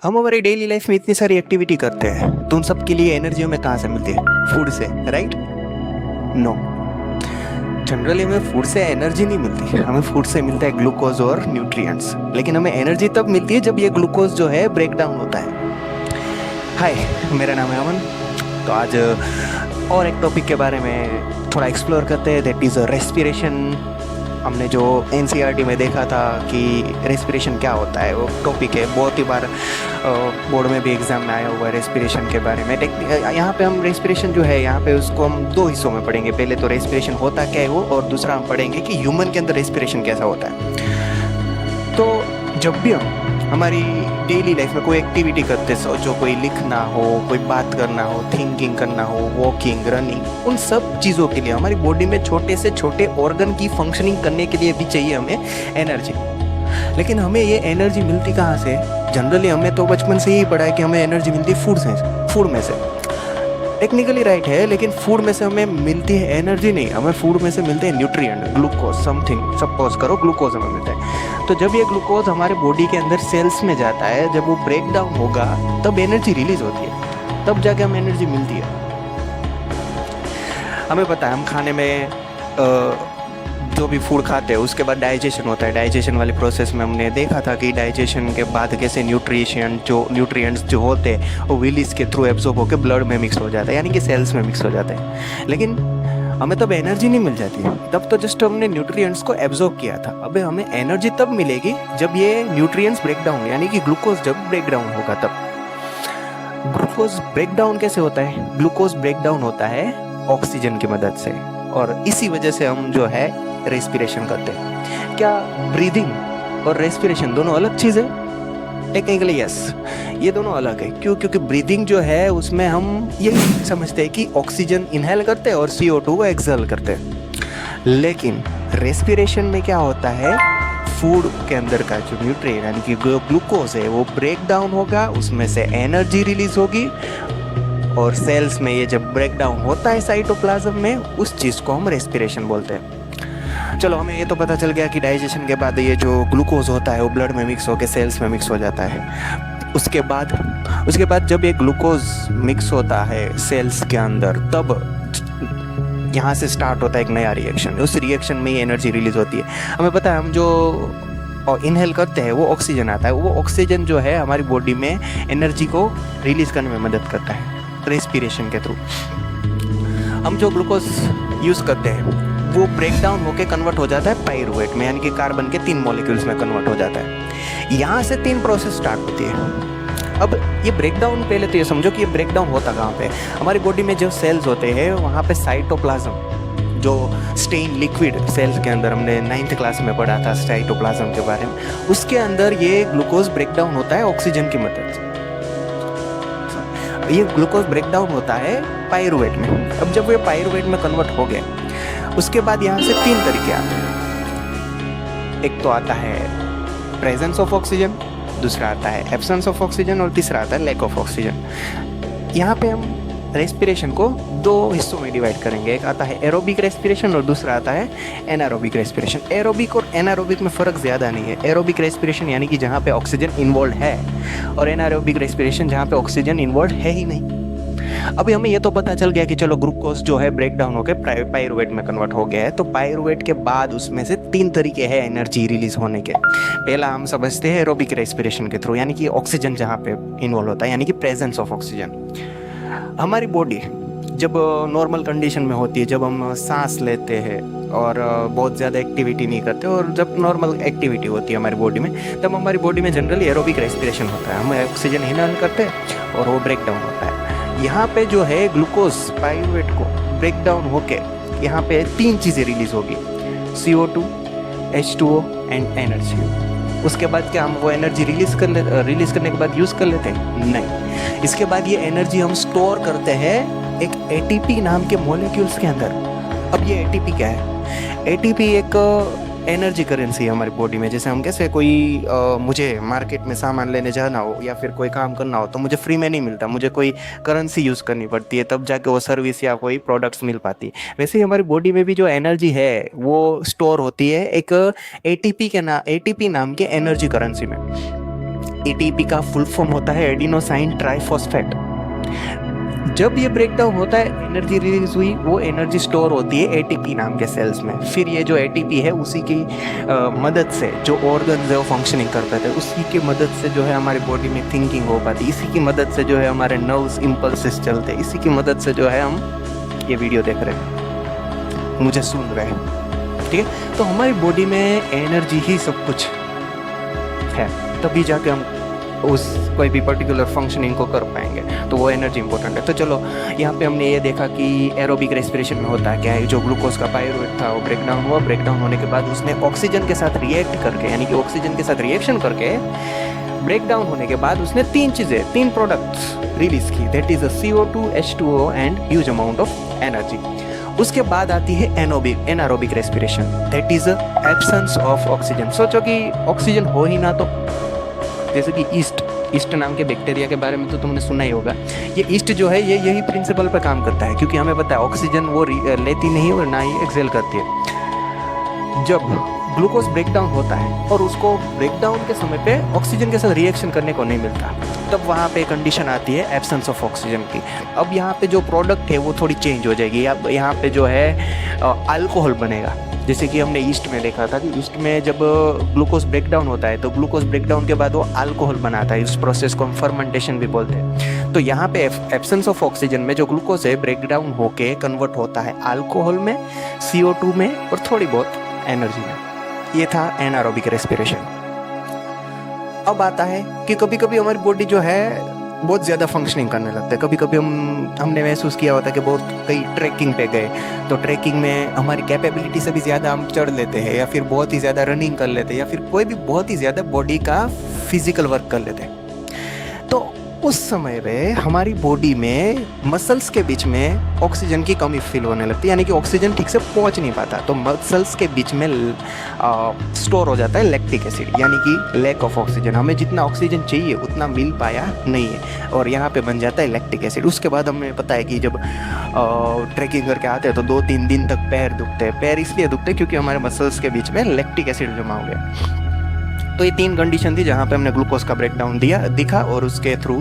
हम हमारी daily life में इतनी सारी एक्टिविटी करते हैं तो उन सब के लिए एनर्जी हमें कहाँ से मिलती है? फूड से, राइट? नो, जनरली हमें फूड से एनर्जी नहीं मिलती, हमें फूड से मिलता है ग्लूकोज और न्यूट्रिएंट्स। लेकिन हमें एनर्जी तब मिलती है जब ये ग्लूकोज जो है ब्रेक डाउन होता है। हाय, मेरा नाम है अमन। तो आज और एक टॉपिक के बारे में थोड़ा एक्सप्लोर करते हैं, दैट इज़ रेस्पिरेशन। हमने जो एनसीईआरटी में देखा था कि रेस्पिरेशन क्या होता है, वो टॉपिक है, बहुत ही बार बोर्ड में भी एग्जाम में आया हुआ है रेस्पिरेशन के बारे में। यहाँ पे हम रेस्पिरेशन जो है, यहाँ पे उसको हम दो हिस्सों में पढ़ेंगे। पहले तो रेस्पिरेशन होता क्या है वो, और दूसरा हम पढ़ेंगे कि ह्यूमन के अंदर रेस्पिरेशन कैसा होता है। तो जब भी हम हमारी डेली लाइफ में कोई एक्टिविटी करते हैं, जो कोई लिखना हो, कोई बात करना हो, थिंकिंग करना हो, वॉकिंग, रनिंग, उन सब चीज़ों के लिए हमारी बॉडी में छोटे से छोटे ऑर्गन की फंक्शनिंग करने के लिए भी चाहिए हमें एनर्जी। लेकिन हमें ये एनर्जी मिलती कहाँ से? जनरली हमने तो बचपन से ही पढ़ा है कि हमें एनर्जी मिलती है फूड में से। टेक्निकली राइट है, लेकिन फूड में से हमें मिलती है एनर्जी नहीं, हमें फूड में से मिलते हैं न्यूट्रिएंट, ग्लूकोज, समथिंग, सपोज करो ग्लूकोज हमें मिलता है। तो जब ये ग्लूकोज हमारे बॉडी के अंदर सेल्स में जाता है, जब वो ब्रेक डाउन होगा तब एनर्जी रिलीज होती है, तब जाके हमें एनर्जी मिलती है। हमें पता है हम खाने में जो भी फूड खाते हैं उसके बाद डाइजेशन होता है। डाइजेशन वाले प्रोसेस में हमने देखा था कि डाइजेशन के बाद कैसे न्यूट्रिएंट्स जो होते हैं वो विलीज के थ्रू एब्जॉर्ब होकर ब्लड में मिक्स हो जाता है, यानी कि सेल्स में मिक्स हो जाता है। लेकिन हमें तब एनर्जी नहीं मिल जाती, तब तो जस्ट हमने न्यूट्रिएंट्स को एब्जॉर्ब किया था। अब हमें एनर्जी तब मिलेगी जब ये न्यूट्रिएंट्स ब्रेक डाउन, यानी कि ग्लूकोज जब ब्रेक डाउन होगा तब। ग्लूकोज ब्रेक डाउन कैसे होता है? ग्लूकोज ब्रेक डाउन होता है ऑक्सीजन की मदद से, और इसी वजह से हम जो है रेस्पिरेशन करते हैं। क्या ब्रीदिंग और रेस्पिरेशन दोनों अलग चीज़ है? टेक्निकली यस, ये दोनों अलग है। क्यों? क्योंकि ब्रीदिंग जो है उसमें हम ये समझते हैं कि ऑक्सीजन इनहेल करते हैं और CO2 को एक्सहेल करते हैं। लेकिन रेस्पिरेशन में क्या होता है? फूड के अंदर का जो न्यूट्रिएंट यानी कि ग्लूकोज है वो ब्रेक डाउन होगा, उसमें से एनर्जी रिलीज होगी, और सेल्स में ये जब ब्रेक डाउन होता है साइटोप्लाज्म में, उस चीज़ को हम रेस्पिरेशन बोलते हैं। चलो, हमें ये तो पता चल गया कि डाइजेशन के बाद ये जो ग्लूकोज होता है वो ब्लड में मिक्स होकर सेल्स में मिक्स हो जाता है। उसके बाद जब ये ग्लूकोज मिक्स होता है सेल्स के अंदर, तब यहाँ से स्टार्ट होता है एक नया रिएक्शन। उस रिएक्शन में ये एनर्जी रिलीज होती है। हमें पता है हम जो इनहेल करते हैं वो ऑक्सीजन आता है, वो ऑक्सीजन जो है हमारी बॉडी में एनर्जी को रिलीज करने में मदद करता है रेस्पिरेशन के थ्रू। हम जो ग्लूकोज यूज़ करते हैं वो ब्रेक डाउन होकर कन्वर्ट हो जाता है पाइरूवेट में, यानी कि कार्बन के 3 मॉलिक्यूल्स में कन्वर्ट हो जाता है। यहाँ से 3 प्रोसेस स्टार्ट होती है। अब ये ब्रेक डाउन, पहले तो ये समझो कि ये ब्रेक डाउन होता कहाँ पे? हमारी बॉडी में जो सेल्स होते हैं वहाँ पे साइटोप्लाज्म, जो स्टेन लिक्विड सेल्स के अंदर, हमने 9th क्लास में पढ़ा था साइटोप्लाज्म के बारे में, उसके अंदर ये ग्लूकोज ब्रेक डाउन होता है ऑक्सीजन की मदद से। ये ग्लूकोज ब्रेक डाउन होता है पाइरूवेट में। अब जब ये पाइरूवेट में कन्वर्ट हो गए, उसके बाद यहाँ से 3 तरीके आते हैं। एक तो आता है प्रेजेंस ऑफ ऑक्सीजन, दूसरा आता है एब्सेंस ऑफ ऑक्सीजन, और तीसरा आता है लैक ऑफ ऑक्सीजन। यहाँ पे हम रेस्पिरेशन को 2 हिस्सों में डिवाइड करेंगे। एक आता है एरोबिक रेस्पिरेशन और दूसरा आता है एनारोबिक रेस्पिरेशन। एरोबिक और एनारोबिक में फ़र्क ज़्यादा नहीं है। एरोबिक रेस्पिरेशन यानी कि जहाँ पे ऑक्सीजन इन्वॉल्व है, और एनारोबिक रेस्पिरेशन जहाँ पे ऑक्सीजन इन्वॉल्व है ही नहीं। अभी हमें ये तो पता चल गया कि चलो ग्लूकोज जो है ब्रेक डाउन होकर पाइरूवेट में कन्वर्ट हो गया है। तो पाइरूवेट के बाद उसमें से 3 तरीके हैं एनर्जी रिलीज होने के। पहला हम समझते हैं एरोबिक रेस्पिरेशन के थ्रू, यानी कि ऑक्सीजन जहाँ पे इन्वॉल्व होता है, यानी कि प्रेजेंस ऑफ ऑक्सीजन। हमारी बॉडी जब नॉर्मल कंडीशन में होती है, जब हम सांस लेते हैं और बहुत ज़्यादा एक्टिविटी नहीं करते, और जब नॉर्मल एक्टिविटी होती है हमारी बॉडी में, तब हमारी बॉडी में जनरली एरोबिक रेस्पिरेशन होता है। हम ऑक्सीजन इनहेल करते हैं और वो ब्रेक डाउन होता है। यहाँ पे जो है ग्लूकोज पाइरूवेट को ब्रेक डाउन होके यहाँ पे 3 चीज़ें रिलीज होगी, CO2, H2O एंड एनर्जी। उसके बाद क्या हम वो एनर्जी रिलीज करने के बाद यूज़ कर लेते हैं? नहीं। इसके बाद ये एनर्जी हम स्टोर करते हैं एक ATP नाम के मॉलिक्यूल्स के अंदर। अब ये ATP क्या है? ATP एक एनर्जी करेंसी है हमारी बॉडी में। जैसे हम कैसे मुझे मार्केट में सामान लेने जाना हो या फिर कोई काम करना हो तो मुझे फ्री में नहीं मिलता, मुझे कोई करेंसी यूज़ करनी पड़ती है, तब जाके वो सर्विस या कोई प्रोडक्ट्स मिल पाती है। वैसे ही हमारी बॉडी में भी जो एनर्जी है वो स्टोर होती है एक ATP नाम के एनर्जी करेंसी में। एटीपी का फुल फॉर्म होता है एडिनोसाइन ट्राइफॉस्फेट। जब ये ब्रेक डाउन होता है, एनर्जी रिलीज हुई, वो एनर्जी स्टोर होती है एटीपी नाम के सेल्स में। फिर ये जो एटीपी है उसी की मदद से जो ऑर्गन्स है वो फंक्शनिंग करते थे, उसी की मदद से जो है हमारी बॉडी में थिंकिंग हो पाती, इसी की मदद से जो है हमारे नर्व्स इम्पल्सेस चलते, इसी की मदद से जो है हम ये वीडियो देख रहे हैं, मुझे सुन रहे हैं। ठीक है, तो हमारी बॉडी में एनर्जी ही सब कुछ है, तभी जाके हम उस कोई भी पर्टिकुलर फंक्शनिंग को कर पाएंगे, तो वो एनर्जी इंपॉर्टेंट है। तो चलो यहाँ पे हमने ये देखा कि एरोबिक रेस्पिरेशन में होता क्या है। जो ग्लूकोज का पायरुवेट था वो ब्रेक डाउन हुआ, ब्रेक डाउन होने के बाद उसने ऑक्सीजन के साथ रिएक्ट करके, यानी कि ऑक्सीजन के साथ रिएक्शन करके ब्रेक डाउन होने के बाद उसने तीन प्रोडक्ट्स रिलीज की, that is CO2, H2O and huge amount of energy. उसके बाद आती है anaerobic respiration, that is absence of oxygen. सोचो कि ऑक्सीजन हो ही ना, तो जैसे कि ईस्ट नाम के बैक्टीरिया के बारे में तो तुमने सुना ही होगा। ये ईस्ट जो है ये यही प्रिंसिपल पर काम करता है, क्योंकि हमें पता है ऑक्सीजन वो लेती नहीं और ना ही एक्सेल करती है। जब ग्लूकोज ब्रेक डाउन होता है और उसको ब्रेक डाउन के समय पे ऑक्सीजन के साथ रिएक्शन करने को नहीं मिलता, तब वहाँ पे कंडीशन आती है एब्सेंस ऑफ ऑक्सीजन की। अब यहाँ पे जो प्रोडक्ट है वो थोड़ी चेंज हो जाएगी। अब यहाँ पे जो है अल्कोहल बनेगा, जैसे कि हमने ईस्ट में देखा था कि ईस्ट में जब ग्लूकोज ब्रेक डाउन होता है तो ग्लूकोज ब्रेक डाउन के बाद वो अल्कोहल बनाता है, इस प्रोसेस को हम फर्मेंटेशन भी बोलते हैं। तो यहाँ पे एब्सेंस ऑफ ऑक्सीजन में जो ग्लूकोज है ब्रेक डाउन होके कन्वर्ट होता है अल्कोहल में, CO2 में और थोड़ी बहुत एनर्जी में। ये था एनारोबिक रेस्पिरेशन। अब आता है कि कभी कभी हमारी बॉडी जो है बहुत ज़्यादा फंक्शनिंग करने लगता है। कभी कभी हमने महसूस किया होता है कि बहुत कई ट्रैकिंग पे गए, तो ट्रैकिंग में हमारी कैपेबिलिटी से भी ज़्यादा हम चढ़ लेते हैं, या फिर बहुत ही ज़्यादा रनिंग कर लेते हैं, या फिर कोई भी बहुत ही ज़्यादा बॉडी का फिजिकल वर्क कर लेते हैं। तो उस समय पे हमारी बॉडी में मसल्स के बीच में ऑक्सीजन की कमी फील होने लगती है, यानी कि ऑक्सीजन ठीक से पहुंच नहीं पाता, तो मसल्स के बीच में स्टोर हो जाता है लैक्टिक एसिड, यानी कि लैक ऑफ ऑक्सीजन। हमें जितना ऑक्सीजन चाहिए उतना मिल पाया नहीं है और यहाँ पे बन जाता है लैक्टिक एसिड। उसके बाद हमें पता है कि जब ट्रैकिंग करके आते हैं तो 2-3 दिन तक पैर दुखते हैं। पैर इसलिए दुखते हैं क्योंकि हमारे मसल्स के बीच में लैक्टिक एसिड जमा हो गया। तो ये 3 कंडीशन थी जहाँ पे हमने ग्लूकोज का ब्रेकडाउन दिखा और उसके थ्रू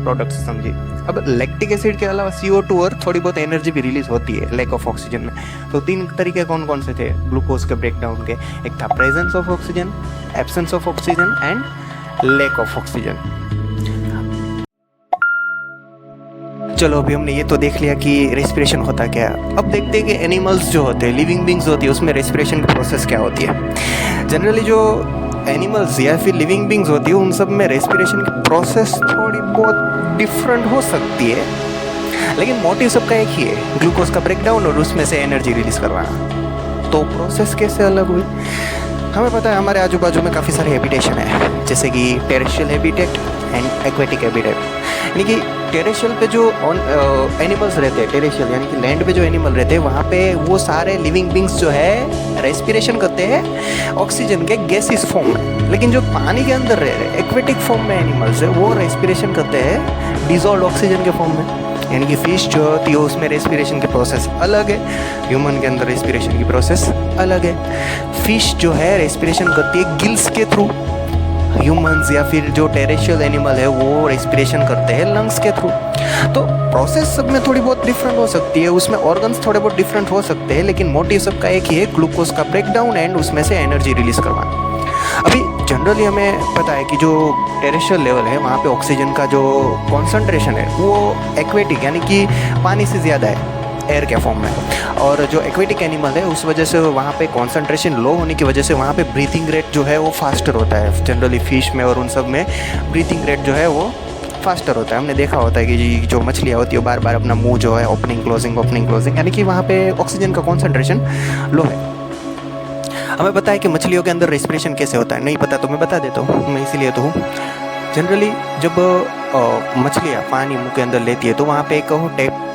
प्रोडक्ट्स समझी। अब लैक्टिक एसिड के अलावा CO2 और थोड़ी बहुत एनर्जी भी रिलीज होती है लैक ऑफ ऑक्सीजन में। तो 3 तरीके कौन कौन से थे ग्लूकोज के ब्रेकडाउन के? एक था presence of oxygen, absence of oxygen and lack of oxygen. चलो अभी हमने ये तो देख लिया कि रेस्पिरेशन होता क्या है। अब देखते हैं कि एनिमल्स जो होते हैं, लिविंग बींग्स होती है, उसमें रेस्पिरेशन की प्रोसेस क्या होती है। जनरली जो एनिमल्स या फिर लिविंग बींग्स होती है उन सब में रेस्पिरेशन की प्रोसेस थोड़ी बहुत डिफरेंट हो सकती है, लेकिन मोटिव सबका एक ही है, ग्लूकोज का ब्रेकडाउन और उसमें से एनर्जी रिलीज करवाना। तो प्रोसेस कैसे अलग हुई? हमें पता है हमारे आजू बाजू में काफ़ी सारे हैबिटेशन है, जैसे कि terrestrial habitat and aquatic habitat. यानी कि टेरेस्ट्रियल पे जो एनिमल्स रहते हैं, टेरेस्ट्रियल यानी कि लैंड पे जो एनिमल रहते हैं, वहाँ पे वो सारे लिविंग बींग्स जो है रेस्पिरेशन करते हैं ऑक्सीजन के गैसिस फॉर्म में। लेकिन जो पानी के अंदर रह रहे एक्वेटिक फॉर्म में एनिमल्स है वो रेस्पिरेशन करते हैं डिजॉल्व ऑक्सीजन के फॉर्म में। यानी कि फिश जो होती है उसमें रेस्पिरेशन की प्रोसेस अलग है, ह्यूमन के अंदर रेस्पिरेशन की प्रोसेस अलग है। फिश जो है रेस्पिरेशन करती है गिल्स के थ्रू, ह्यूमंस या फिर जो टेरेस्ट्रियल एनिमल है वो रेस्पिरेशन करते हैं लंग्स के थ्रू। तो प्रोसेस सब में थोड़ी बहुत डिफरेंट हो सकती है, उसमें ऑर्गन्स थोड़े बहुत डिफरेंट हो सकते हैं, लेकिन मोटिव सबका एक ही है, ग्लूकोज का ब्रेकडाउन एंड उसमें से एनर्जी रिलीज करवाना। अभी जनरली हमें पता है कि जो टेरेस्ट्रियल लेवल है वहाँ पे ऑक्सीजन का जो कॉन्सेंट्रेशन है वो एक्वेटिक यानी कि पानी से ज़्यादा है एयर के फॉर्म में, और जो एक्वेटिक एनिमल है उस वजह से वहाँ पे कॉन्सेंट्रेशन लो होने की वजह से वहाँ पे ब्रीथिंग रेट जो है वो फास्टर होता है। जनरली फिश में और उन सब में ब्रीथिंग रेट जो है वो फास्टर होता है। हमने देखा होता है कि जो मछलियाँ होती है बार बार अपना मुंह जो है ओपनिंग क्लोजिंग, यानी कि वहाँ पे ऑक्सीजन का कॉन्सेंट्रेशन लो है। हमें पता है कि मछलियों के अंदर रेस्पिरेशन कैसे होता है, नहीं पता तो मैं बता देता हूँ, मैं इसीलिए तो हूँ। जनरली जब मछलियाँ पानी मुंह के अंदर लेती है तो वहाँ पे एक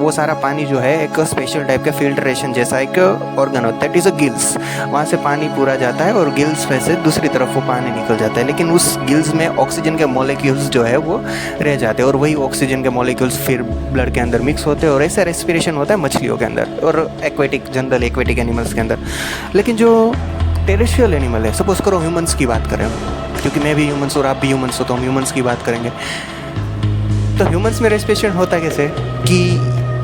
वो सारा पानी जो है एक स्पेशल टाइप का फिल्ट्रेशन जैसा एक ऑर्गन होता है, इट इज़ अ गिल्स। वहाँ से पानी पूरा जाता है और गिल्स में से दूसरी तरफ वो पानी निकल जाता है, लेकिन उस गिल्स में ऑक्सीजन के मॉलिक्यूल्स जो है वो रह जाते हैं और वही ऑक्सीजन के मॉलिक्यूल्स फिर ब्लड के अंदर मिक्स होते हैं और ऐसा रेस्पिरेशन होता है मछलियों के अंदर और जनरल एक्वेटिक एनिमल्स के अंदर। लेकिन जो टेरेस्ट्रियल एनिमल है, सपोज करो ह्यूमंस की बात करें, क्योंकि मैं भी ह्यूमन्स और आप भी ह्यूमन्स हो, तो हम ह्यूमन्स की बात करेंगे। तो ह्यूमन्स में रेस्पिरेशन होता कैसे कि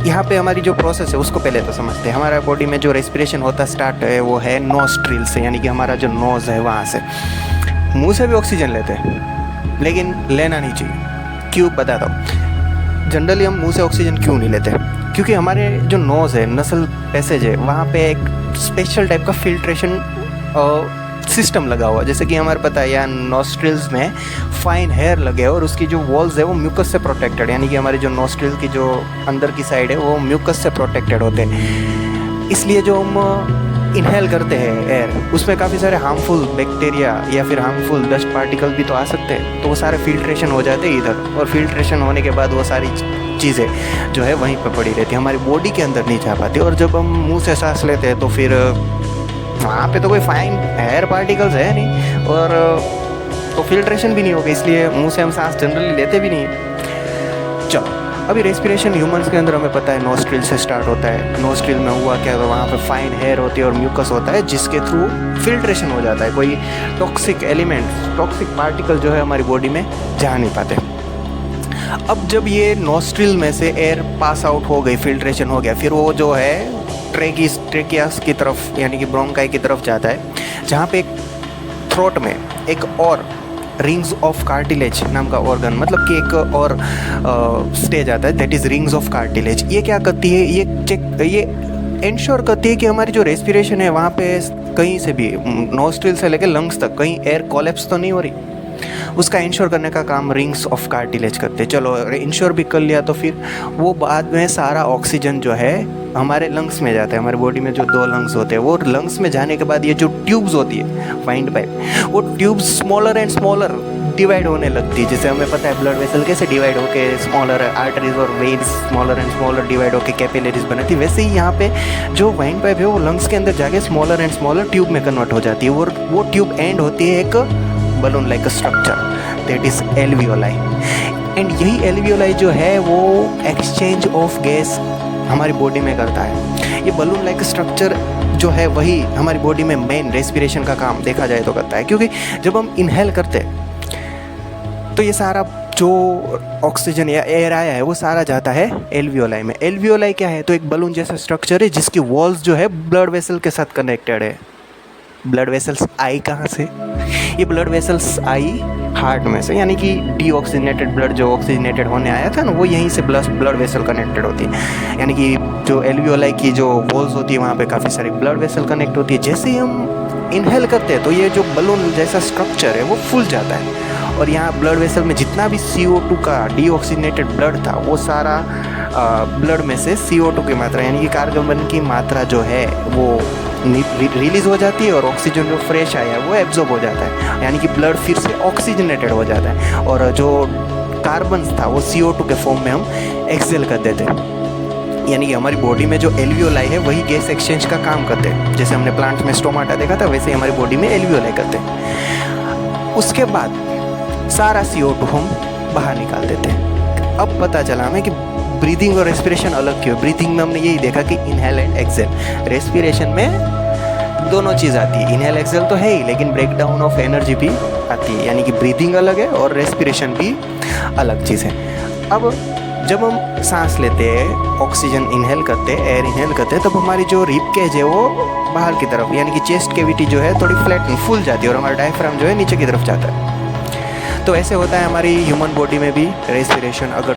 यहाँ पे हमारी जो प्रोसेस है उसको पहले तो समझते हैं। हमारा बॉडी में जो रेस्पिरेशन होता स्टार्ट है वो है नोस्ट्रिल से, यानी कि हमारा जो नोज़ है वहाँ से। मुंह से भी ऑक्सीजन लेते हैं लेकिन लेना नहीं चाहिए। क्यों बताता हूँ। जनरली हम मुंह से ऑक्सीजन क्यों नहीं लेते, क्योंकि हमारे जो नोज़ है, नसल पैसेज है, वहाँ पे एक स्पेशल टाइप का फिल्ट्रेशन सिस्टम लगा हुआ। जैसे कि हमारे पता है यहाँ नोस्ट्रिल्स में फाइन हेयर लगे और उसकी जो वॉल्स है वो म्यूकस से प्रोटेक्टेड, यानी कि हमारी जो नोस्ट्रिल की जो अंदर की साइड है वो म्यूकस से प्रोटेक्टेड होते हैं। इसलिए जो हम इनहेल करते हैं एयर, उसमें काफ़ी सारे हार्मफुल बैक्टीरिया या फिर हार्मफुल डस्ट पार्टिकल भी तो आ सकते हैं, तो वो सारे फिल्ट्रेशन हो जाते हैं इधर, और फिल्ट्रेशन होने के बाद वो सारी चीज़ें जो है वहीं पर पड़ी रहती है, हमारी बॉडी के अंदर नहीं जा पाती। और जब हम मुँह से सांस लेते हैं तो फिर वहाँ पे तो कोई फाइन एयर पार्टिकल्स है नहीं, और तो फिल्ट्रेशन भी नहीं होगा, इसलिए मुंह से हम सांस जनरली लेते भी नहीं। चलो, अभी रेस्पिरेशन ह्यूमंस के अंदर हमें पता है नोस्ट्रिल से स्टार्ट होता है। नोस्ट्रिल में हुआ क्या, तो वहाँ पे फाइन हेयर होती है और म्यूकस होता है, जिसके थ्रू फिल्ट्रेशन हो जाता है। कोई टॉक्सिक एलिमेंट, टॉक्सिक पार्टिकल जो है हमारी बॉडी में जा नहीं पाते। अब जब ये नोस्ट्रिल में से एयर पास आउट हो गई, फिल्ट्रेशन हो गया, फिर वो जो है ट्रेकियास की तरफ यानी कि ब्रोंकाई की तरफ जाता है, जहाँ पे एक थ्रोट में एक और रिंग्स ऑफ कार्टिलेज नाम का ऑर्गन, मतलब कि एक और स्टेज आता है, that is rings of cartilage. ये क्या करती है, ये इंश्योर करती है कि हमारी जो रेस्पिरेशन है वहाँ पे कहीं से भी, नोस्ट्रिल से लेकर लंग्स तक, कहीं एयर कोलैप्स तो नहीं हो रही। उसका इंश्योर करने का काम रिंग्स ऑफ कार्टिलेज करते हैं। चलो इंश्योर भी कर लिया, तो फिर वो बाद में सारा ऑक्सीजन जो है हमारे लंग्स में जाता है। हमारे बॉडी में जो 2 लंग्स होते हैं, वो लंग्स में जाने के बाद ये जो ट्यूब्स होती है वाइंड पाइप, वो tubes smaller and smaller divide होने लगती है। जैसे हमें पता है ब्लड वेसल कैसे डिवाइड होके स्मॉलर आर्टरीज और veins smaller and smaller divide होके कैपिलरीज बनती है, वैसे ही यहाँ पे जो वाइंड पाइप है वो लंग्स के अंदर जाके स्मॉलर एंड स्मॉलर ट्यूब में कन्वर्ट हो जाती है। और वो ट्यूब एंड होती है एक balloon like structure, that is alveoli. And यही एल्वियोलाई जो है वो एक्सचेंज ऑफ गैस हमारी बॉडी में करता है। ये बलून लाइक स्ट्रक्चर जो है वही हमारी बॉडी में मेन रेस्पिरेशन का काम देखा जाए तो करता है, क्योंकि जब हम इनहेल करते हैं तो ये सारा जो ऑक्सीजन या एयर आया है वो सारा जाता है एल्वियोलाई में। एल्वियोलाई क्या है, तो एक बलून जैसा स्ट्रक्चर है जिसकी वॉल्स जो है ब्लड वेसल के साथ कनेक्टेड है। ब्लड वेसल्स आई कहाँ से, ये ब्लड वेसल्स आई हार्ट में से, यानी कि डीऑक्सीजनेटेड ब्लड जो ऑक्सीजनेटेड होने आया था ना, वो यहीं से ब्लड वेसल कनेक्टेड होती है। यानी कि जो एल्वियोलाई की जो वॉल्स होती है वहाँ पे काफ़ी सारी ब्लड वेसल कनेक्ट होती है। जैसे ही हम इनहेल करते हैं तो ये जो बलून जैसा स्ट्रक्चर है वो फूल जाता है, और यहाँ ब्लड वेसल में जितना भी CO2 का डीऑक्सीजनेटेड ब्लड था वो सारा ब्लड में से CO2 की मात्रा यानी कि कार्बन की मात्रा जो है वो रिलीज़ हो जाती है, और ऑक्सीजन जो फ्रेश आया है वो एब्जॉर्ब हो जाता है, यानी कि ब्लड फिर से ऑक्सीजनेटेड हो जाता है, और जो कार्बन था वो CO2 के फॉर्म में हम एक्सेल कर देते हैं। यानी कि हमारी बॉडी में जो एल्वियोलाई है वही गैस एक्सचेंज का काम करते हैं। जैसे हमने प्लांट में स्टोमाटा देखा था, वैसे ही हमारी बॉडी में एल्वियोलाई करते हैं। उसके बाद सारा CO2 हम बाहर निकाल देते हैं। अब पता चला हमें कि ब्रीदिंग और रेस्पिरेशन अलग क्यों। ब्रीदिंग में हमने यही देखा कि इनहेल एंड एक्सेल, रेस्पिरेशन में दोनों चीज़ आती है। इनहेल एक्सेल तो है ही, लेकिन ब्रेक डाउन ऑफ एनर्जी भी आती है, यानी कि ब्रीदिंग अलग है और रेस्पिरेशन भी अलग चीज़ है। अब जब हम सांस लेते हैं, ऑक्सीजन इनहेल करते हैं, एयर इनहेल करते हैं, तब हमारी जो रिब केज है वो बाहर की तरफ यानी कि चेस्ट कैविटी जो है थोड़ी फ्लैट फूल जाती है, और हमारा डायफ्राम जो है नीचे की तरफ जाता है। तो ऐसे होता है हमारी ह्यूमन बॉडी में भी रेस्पिरेशन। अगर